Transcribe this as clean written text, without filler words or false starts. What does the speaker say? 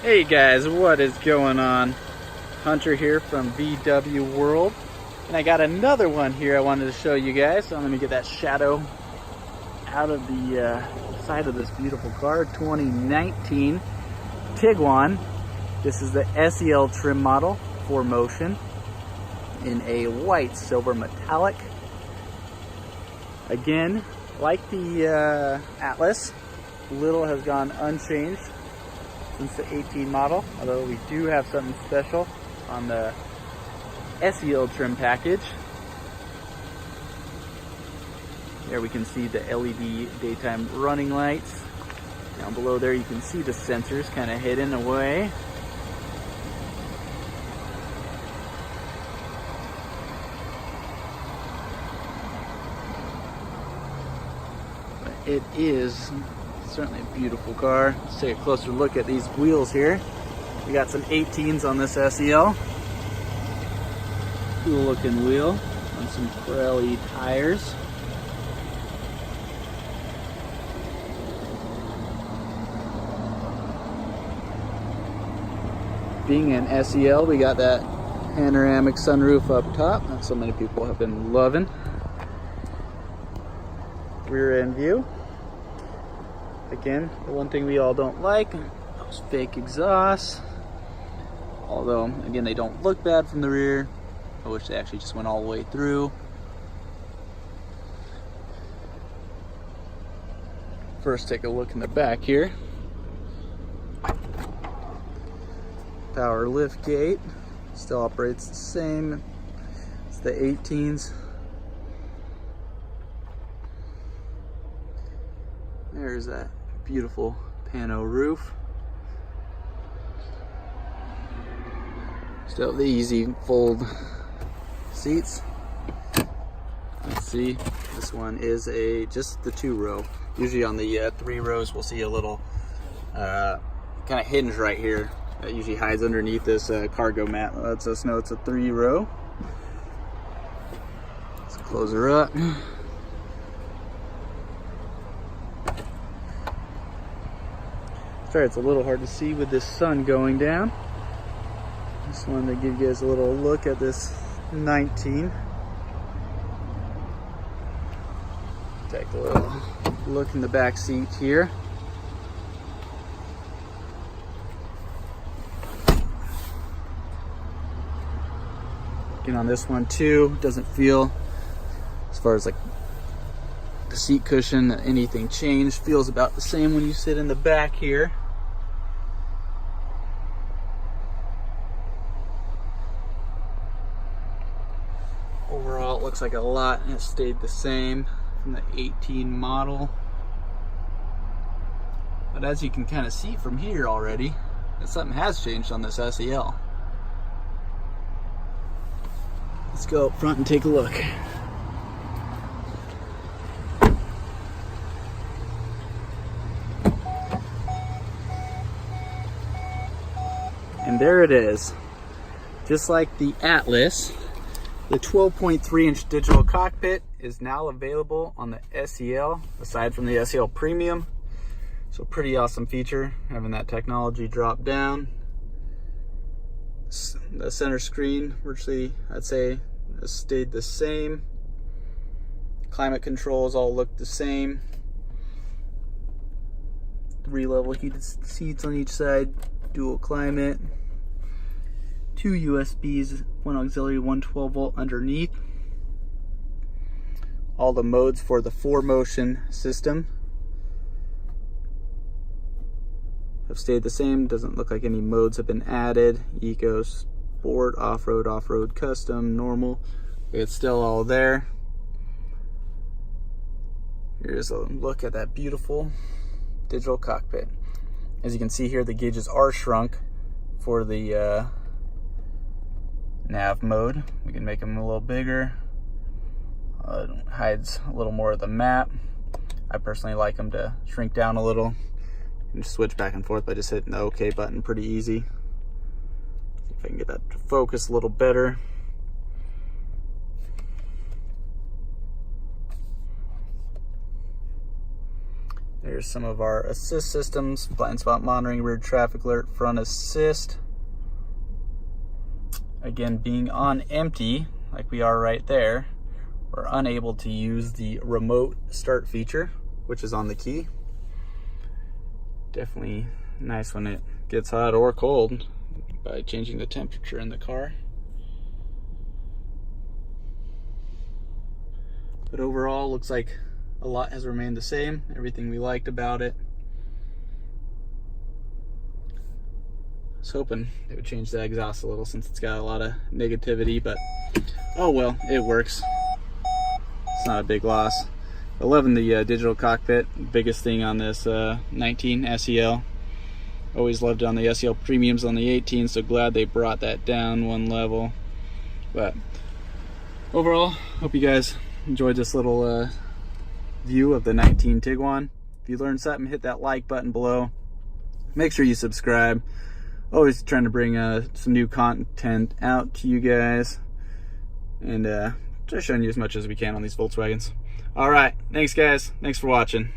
Hey guys, what is going on? Hunter here from VW World, and I got another one here I wanted to show you guys. So I'm going to get that shadow out of the side of this beautiful car. 2019 Tiguan. This is the SEL trim model, 4Motion, in a white silver metallic. Again, like the Atlas, little has gone unchanged since the 18 model, although we do have something special on the SEL trim package. There we can see the LED daytime running lights. Down below there you can see the sensors kind of hidden away. But it is certainly a beautiful car. Let's take a closer look at these wheels here. We got some 18s on this SEL. Cool looking wheel on some Pirelli tires. Being an SEL, we got that panoramic sunroof up top that so many people have been loving. Rear end view. Again, the one thing we all don't like, those fake exhausts. Although, again, they don't look bad from the rear. I wish they actually just went all the way through. First, take a look in the back here. Power lift gate. Still operates the same as the 18s. There's that beautiful Pano roof. Still have the easy fold seats. Let's see, this one is just the 2-row. Usually on the 3 rows we'll see a little kind of hinge right here that usually hides underneath this cargo mat. Lets us know it's a 3-row. Let's close her up. Sorry, it's a little hard to see with this sun going down. Just wanted to give you guys a little look at this 19. Take a little look in the back seat here. Looking on this one too, doesn't feel, as far as like the seat cushion, anything changed. Feels about the same when you sit in the back here. Overall, it looks like a lot has stayed the same from the 18 model. But as you can kind of see from here already, that something has changed on this SEL. Let's go up front and take a look. And there it is. Just like the Atlas, the 12.3-inch digital cockpit is now available on the SEL, aside from the SEL Premium. So pretty awesome feature, having that technology drop down. The center screen, virtually, I'd say, has stayed the same. Climate controls all look the same. 3-level heated seats on each side, dual climate. 2 USBs, 1 auxiliary, 1 12-volt underneath. All the modes for the 4Motion system have stayed the same. Doesn't look like any modes have been added. Eco, Sport, Off-Road, Off-Road, Custom, Normal. It's still all there. Here's a look at that beautiful digital cockpit. As you can see here, the gauges are shrunk for the nav mode. We can make them a little bigger. It hides a little more of the map. I personally like them to shrink down a little. You can just switch back and forth by just hitting the OK button, pretty easy. See if I can get that to focus a little better. There's some of our assist systems: blind spot monitoring, rear traffic alert, front assist. Again, being on empty, like we are right there, we're unable to use the remote start feature, which is on the key. Definitely nice when it gets hot or cold by changing the temperature in the car. But overall, looks like a lot has remained the same. Everything we liked about it. I was hoping it would change the exhaust a little since it's got a lot of negativity, but oh well, it works. It's not a big loss. I'm loving the digital cockpit. Biggest thing on this 19 SEL. Always loved it on the SEL premiums on the 18, so glad they brought that down one level. But overall, hope you guys enjoyed this little view of the 19 Tiguan. If you learned something, hit that like button below. Make sure you subscribe. Always trying to bring some new content out to you guys, and just showing you as much as we can on these Volkswagens. All right, thanks guys. Thanks for watching.